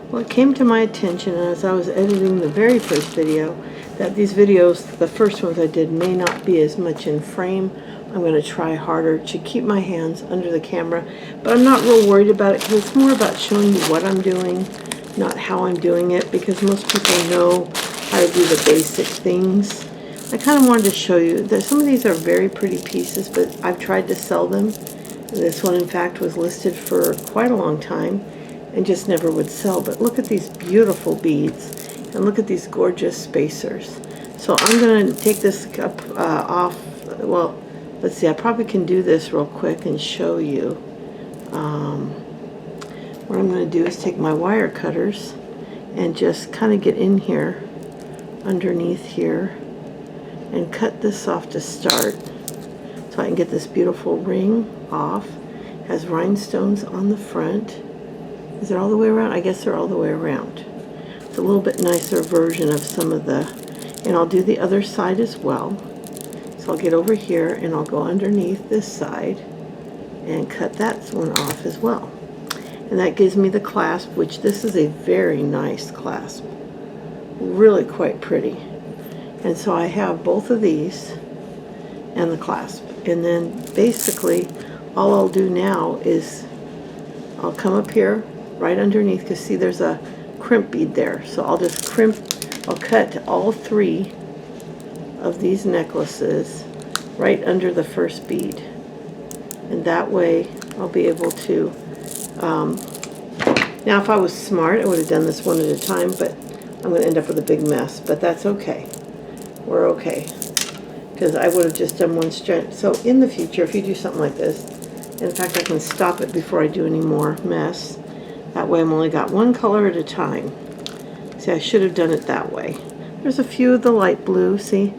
Well, it came to my attention as I was editing the very first video that these videos, the first ones I did, may not be as much in frame. I'm going to try harder to keep my hands under the camera, but I'm not real worried about it because it's more about showing you what I'm doing, not how I'm doing it, because most people know how to do the basic things. I kind of wanted to show you that some of these are very pretty pieces, but I've tried to sell them. This one, in fact, was listed for quite a long time and just never would sell. But look at these beautiful beads, and look at these gorgeous spacers. So I'm going to take this up off. Well, let's see, I probably can do this real quick and show you. What I'm going to do is take my wire cutters and just kind of get in here, underneath here, and cut this off to start so I can get this beautiful ring off. It has rhinestones on the front. Is it all the way around? I guess they're all the way around. It's a little bit nicer version of some of the, and I'll do the other side as well. So I'll get over here and I'll go underneath this side and cut that one off as well. And that gives me the clasp, which this is a very nice clasp. Really quite pretty. And so I have both of these and the clasp. And then basically all I'll do now is I'll come up here right underneath, because see there's a crimp bead there. So I'll just crimp, I'll cut all three of these necklaces right under the first bead. And that way I'll be able to, now if I was smart I would have done this one at a time, but I'm going to end up with a big mess, but that's okay. We're okay, because I would have just done one strand. So in the future, if you do something like this, in fact I can stop it before I do any more mess. That way I'm only got one color at a time. See, I should have done it that way. There's a few of the light blue, see?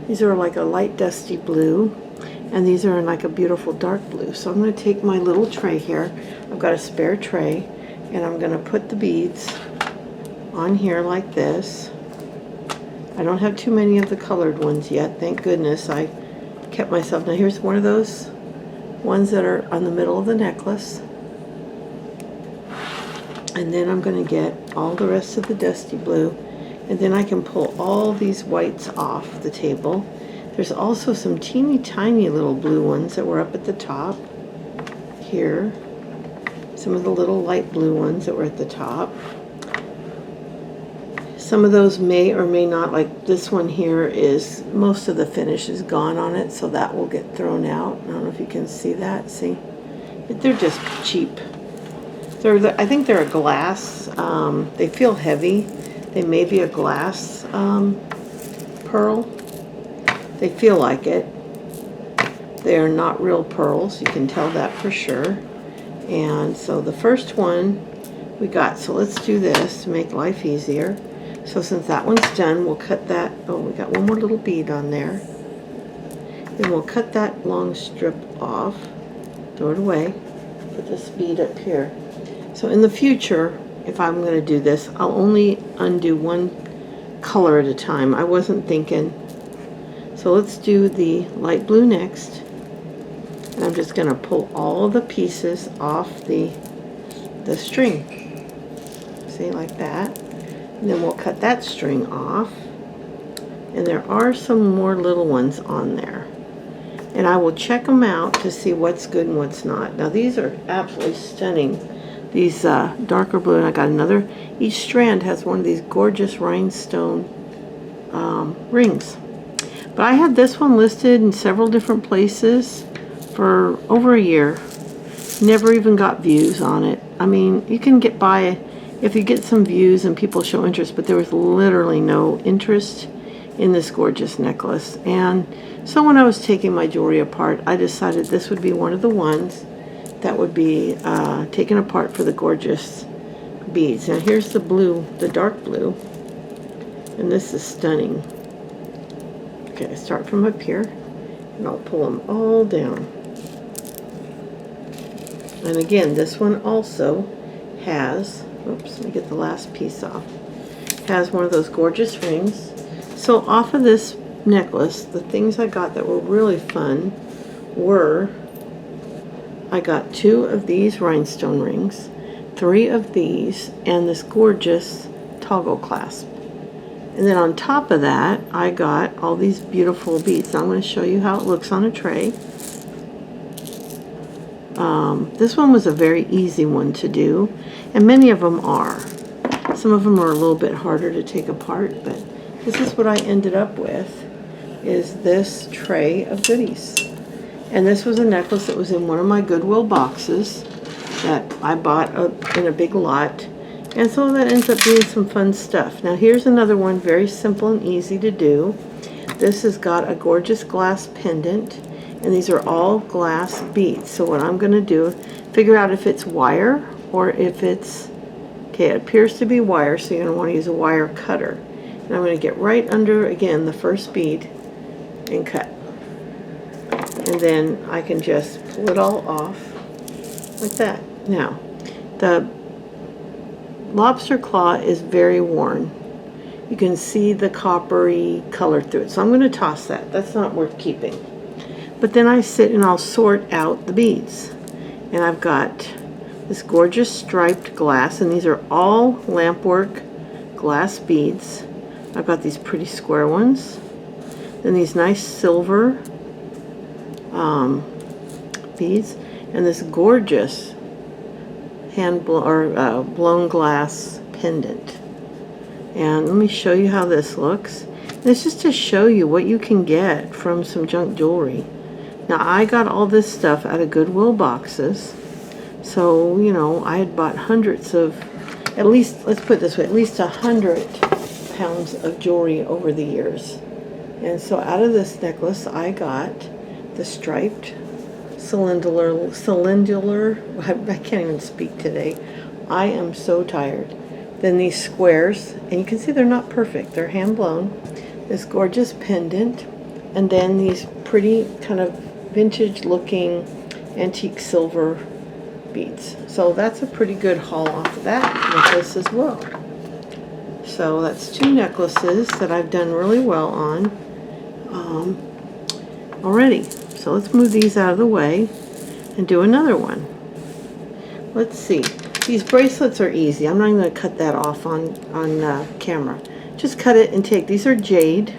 These are like a light dusty blue, and these are in like a beautiful dark blue. So I'm going to take my little tray here. I've got a spare tray, and I'm going to put the beads on here like this. I don't have too many of the colored ones yet, thank goodness. I kept myself. Now here's one of those ones that are on the middle of the necklace. And then I'm going to get all the rest of the dusty blue, and then I can pull all these whites off the table. There's also some teeny tiny little blue ones that were up at the top here. Some of the little light blue ones that were at the top. Some of those may or may not, like this one here is, most of the finish is gone on it, so that will get thrown out. I don't know if you can see that, see? They're just cheap. I think they're a glass. They feel heavy. They may be a glass pearl. They feel like it. They are not real pearls. You can tell that for sure. And so the first one we got. So let's do this to make life easier. So since that one's done, we'll cut that. Oh, we got one more little bead on there. Then we'll cut that long strip off. Throw it away. Put this bead up here. So in the future, if I'm going to do this, I'll only undo one color at a time. I wasn't thinking. So let's do the light blue next. And I'm just going to pull all of the pieces off the string. See, like that. And then we'll cut that string off. And there are some more little ones on there. And I will check them out to see what's good and what's not. Now these are absolutely stunning. These darker blue, and I got another. Each strand has one of these gorgeous rhinestone rings. But I had this one listed in several different places for over a year. Never even got views on it. I mean, you can get by if you get some views and people show interest, but there was literally no interest in this gorgeous necklace. And so when I was taking my jewelry apart, I decided this would be one of the ones that would be taken apart for the gorgeous beads. Now here's the blue, the dark blue, and this is stunning. Okay, I start from up here, and I'll pull them all down. And again, this one also has, oops, let me get the last piece off, has one of those gorgeous rings. So off of this necklace, the things I got that were really fun were, I got 2 of these rhinestone rings, 3 of these and this gorgeous toggle clasp. And then on top of that, I got all these beautiful beads. Now I'm going to show you how it looks on a tray. This one was a very easy one to do, and many of them are. Some of them are a little bit harder to take apart, but this is what I ended up with, is this tray of goodies. And this was a necklace that was in one of my Goodwill boxes that I bought in a big lot. And so that ends up being some fun stuff. Now here's another one, very simple and easy to do. This has got a gorgeous glass pendant, and these are all glass beads. So what I'm going to do, figure out if it's wire or if it's, okay, it appears to be wire, so you're going to want to use a wire cutter. And I'm going to get right under, again, the first bead and cut. And then I can just pull it all off like that. Now, the lobster claw is very worn. You can see the coppery color through it. So I'm going to toss that. That's not worth keeping. But then I sit and I'll sort out the beads. And I've got this gorgeous striped glass, and these are all lampwork glass beads. I've got these pretty square ones. Then these nice silver beads, and this gorgeous blown glass pendant. And let me show you how this looks. This is to show you what you can get from some junk jewelry. Now I got all this stuff out of Goodwill boxes, so you know I had bought hundreds of, at least, let's put it this way, at least 100 pounds of jewelry over the years. And so out of this necklace I got the striped cylinder, I can't even speak today. I am so tired. Then these squares, and you can see they're not perfect, they're hand blown. This gorgeous pendant, and then these pretty kind of vintage looking antique silver beads. So that's a pretty good haul off of that necklace as well. So that's 2 necklaces that I've done really well on already. So let's move these out of the way and do another one. Let's see. These bracelets are easy. I'm not even going to cut that off on camera. Just cut it and take. These are jade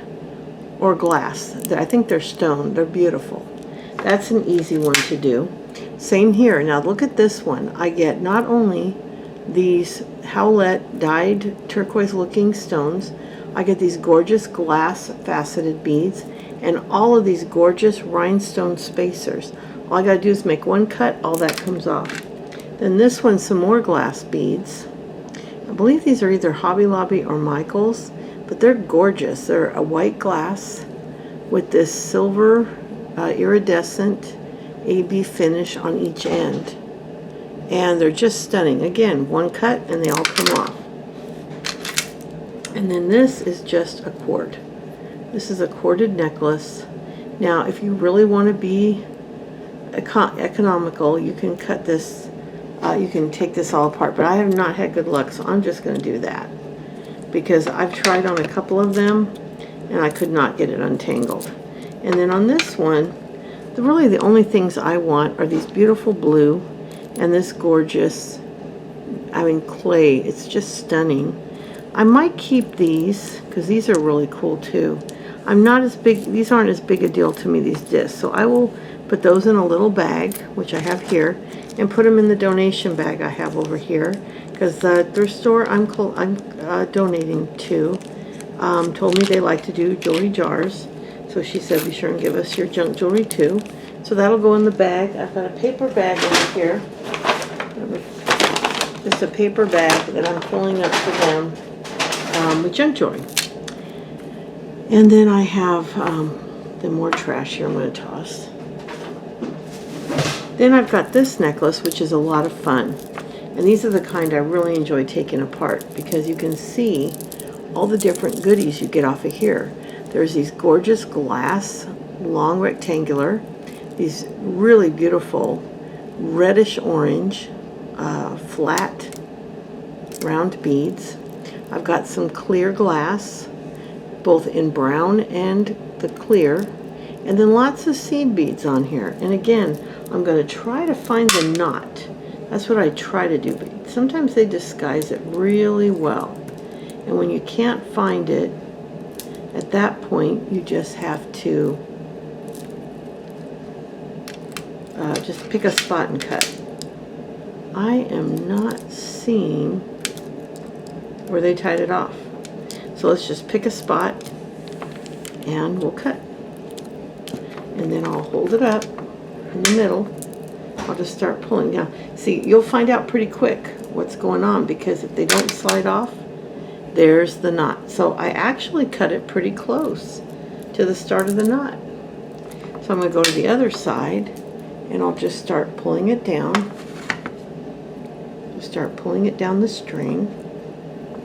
or glass. I think they're stone. They're beautiful. That's an easy one to do. Same here. Now look at this one. I get not only these Howlett dyed turquoise looking stones, I get these gorgeous glass faceted beads, and all of these gorgeous rhinestone spacers. All I gotta do is make one cut, all that comes off. Then this one, some more glass beads. I believe these are either Hobby Lobby or Michael's, but they're gorgeous. They're a white glass with this silver iridescent AB finish on each end. And they're just stunning. Again, one cut and they all come off. And then this is just a cord. This is a corded necklace. Now, if you really want to be economical, you can cut this, you can take this all apart, but I have not had good luck, so I'm just going to do that. Because I've tried on a couple of them, and I could not get it untangled. And then on this one, really the only things I want are these beautiful blue, and this gorgeous, clay. It's just stunning. I might keep these, because these are really cool too. These aren't as big a deal to me, these discs. So I will put those in a little bag, which I have here, and put them in the donation bag I have over here, because the thrift store I'm donating to told me they like to do jewelry jars. So she said, be sure and give us your junk jewelry too. So that'll go in the bag. I've got a paper bag over here. Just a paper bag that I'm filling up for them with junk jewelry. And then I have the more trash here I'm going to toss. Then I've got this necklace, which is a lot of fun. And these are the kind I really enjoy taking apart, because you can see all the different goodies you get off of here. There's these gorgeous glass, long rectangular, these really beautiful reddish orange, flat, round beads. I've got some clear glass, both in brown and the clear, and then lots of seed beads on here. And again, I'm going to try to find the knot. That's what I try to do, sometimes they disguise it really well. And when you can't find it, at that point, you just have to just pick a spot and cut. I am not seeing where they tied it off. So let's just pick a spot and we'll cut. And then I'll hold it up in the middle. I'll just start pulling. Now, see, you'll find out pretty quick what's going on, because if they don't slide off, there's the knot. So I actually cut it pretty close to the start of the knot. So I'm going to go to the other side and I'll just start pulling it down. Start pulling it down the string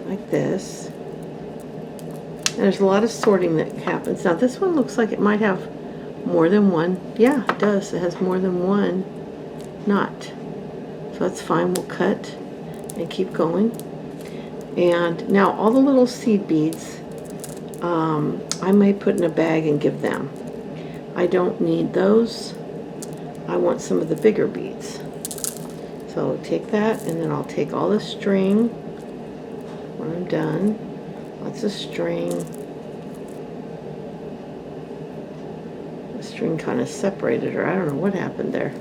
like this. And there's a lot of sorting that happens. Now this one looks like it might have more than one. Yeah, it does. It has more than one knot. So that's fine. We'll cut and keep going. And now all the little seed beads, I may put in a bag and give them. I don't need those. I want some of the bigger beads. So I'll take that, and then I'll take all the string when I'm done. Lots of string. The string kind of separated her. I don't know what happened there.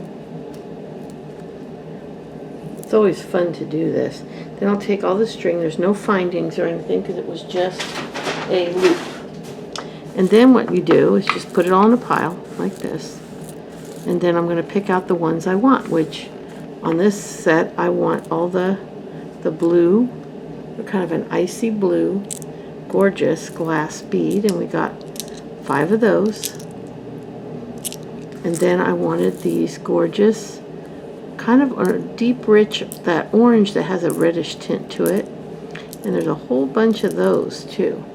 It's always fun to do this. Then I'll take all the string. There's no findings or anything because it was just a loop. And then what you do is just put it all in a pile like this. And then I'm going to pick out the ones I want, which on this set I want all the blue. They're kind of an icy blue, gorgeous glass bead, and we got 5 of those. And then I wanted these gorgeous, kind of deep rich, that orange that has a reddish tint to it. And there's a whole bunch of those too.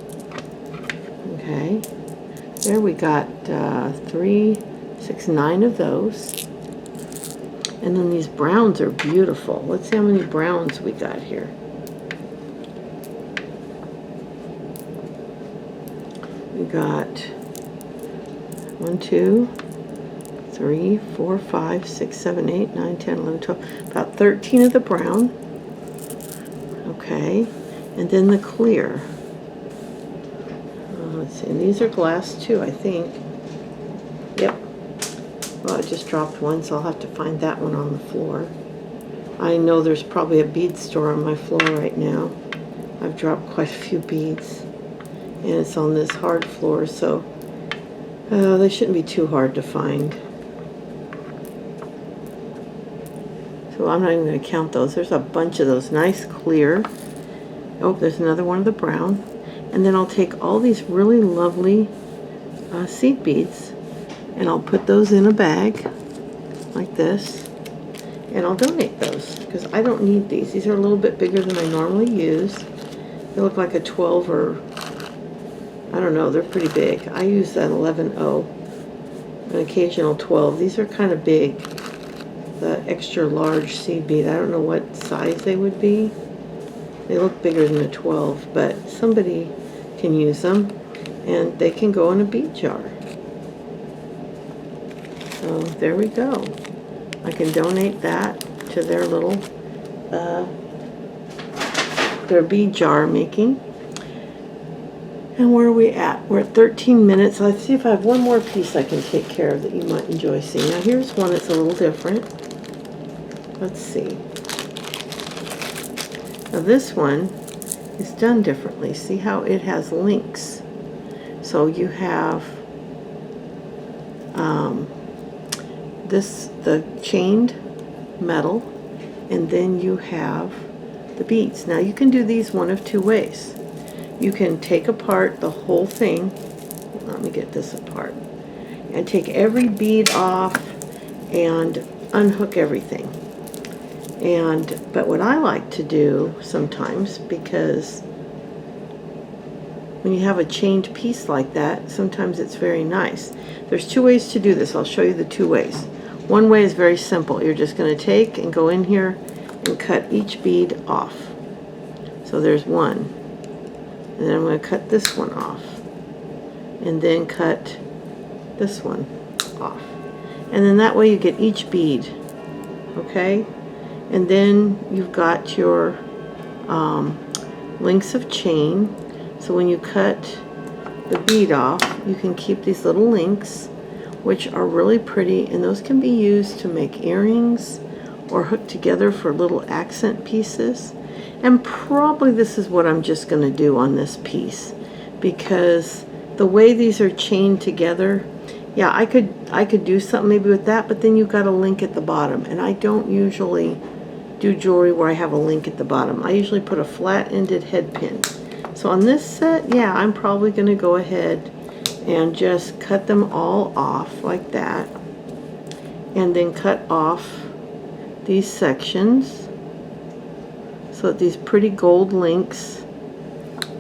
Okay, there we got 3, 6, 9 of those. And then these browns are beautiful. Let's see how many browns we got here. We got 1, 2, 3, 4, 5, 6, 7, 8, 9, 10, 11, 12. About 13 of the brown. Okay. And then the clear. Let's see. And these are glass too, I think. Yep. Well, I just dropped one, so I'll have to find that one on the floor. I know there's probably a bead store on my floor right now. I've dropped quite a few beads. And it's on this hard floor, so they shouldn't be too hard to find. So I'm not even going to count those. There's a bunch of those. Nice clear. Oh, there's another one of the brown. And then I'll take all these really lovely seed beads, and I'll put those in a bag like this, and I'll donate those because I don't need these. These are a little bit bigger than I normally use. They look like a 12 or, I don't know, they're pretty big. I use an 11-0, an occasional 12. These are kind of big, the extra large seed bead. I don't know what size they would be. They look bigger than a 12, but somebody can use them, and they can go in a bead jar. So there we go. I can donate that to their little, their bead jar making. And where are we at? We're at 13 minutes. Let's see if I have one more piece I can take care of that you might enjoy seeing. Now here's one that's a little different. Let's see. Now this one is done differently. See how it has links. So you have the chained metal, and then you have the beads. Now you can do these one of 2 ways. You can take apart the whole thing. Let me get this apart. And take every bead off and unhook everything. But what I like to do sometimes, because when you have a chained piece like that, sometimes it's very nice. There's 2 ways to do this. I'll show you the 2 ways. One way is very simple. You're just going to take and go in here and cut each bead off. So there's one. And then I'm going to cut this one off. And then cut this one off. And then that way you get each bead. Okay? And then you've got your links of chain. So when you cut the bead off, you can keep these little links, which are really pretty, and those can be used to make earrings or hook together for little accent pieces. And probably this is what I'm just going to do on this piece, because the way these are chained together, yeah, I could do something maybe with that, but then you've got a link at the bottom, and I don't usually do jewelry where I have a link at the bottom. I usually put a flat-ended head pin. So on this set, yeah, I'm probably going to go ahead and just cut them all off like that, and then cut off these sections so that these pretty gold links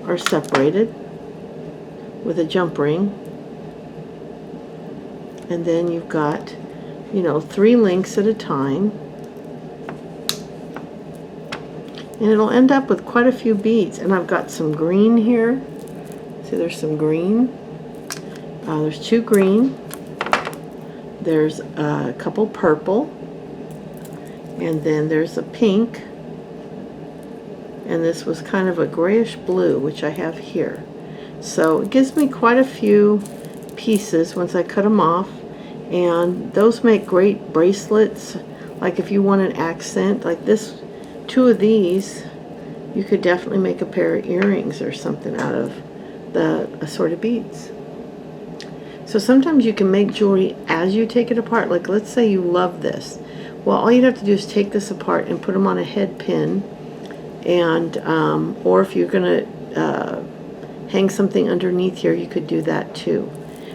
are separated with a jump ring. And then you've got, you know, 3 links at a time, and it'll end up with quite a few beads. And I've got some green here. See, there's some green. There's 2 green. There's a couple purple, and then there's a pink, and this was kind of a grayish blue, which I have here. So it gives me quite a few pieces once I cut them off, and those make great bracelets. Like if you want an accent like this, 2 of these, you could definitely make a pair of earrings or something out of the assorted beads. So sometimes you can make jewelry as you take it apart. Like let's say you love this. Well, all you'd have to do is take this apart and put them on a head pin, and or if you're gonna hang something underneath here, you could do that too.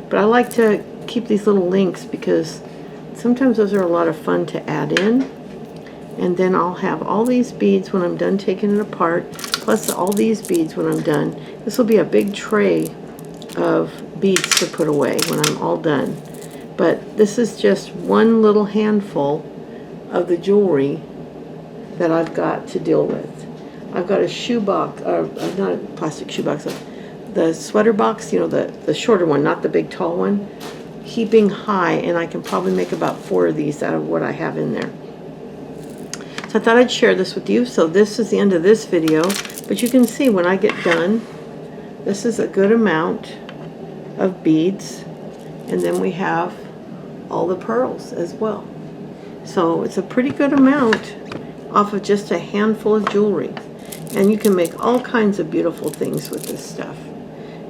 But I like to keep these little links because sometimes those are a lot of fun to add in. And then I'll have all these beads when I'm done taking it apart, plus all these beads when I'm done. This will be a big tray of beads to put away when I'm all done. But this is just one little handful of the jewelry that I've got to deal with. I've got a shoe box, or not a plastic shoe box, the sweater box, you know, the shorter one, not the big tall one, heaping high, and I can probably make about 4 of these out of what I have in there. So I thought I'd share this with you. So this is the end of this video, but you can see when I get done, this is a good amount of beads, and then we have all the pearls as well. So it's a pretty good amount off of just a handful of jewelry, and you can make all kinds of beautiful things with this stuff.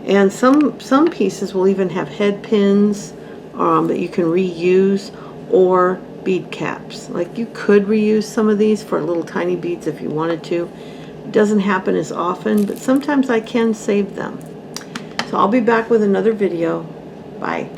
And some pieces will even have head pins that you can reuse, or bead caps. Like you could reuse some of these for little tiny beads if you wanted to. It doesn't happen as often, but sometimes I can save them. So I'll be back with another video. Bye.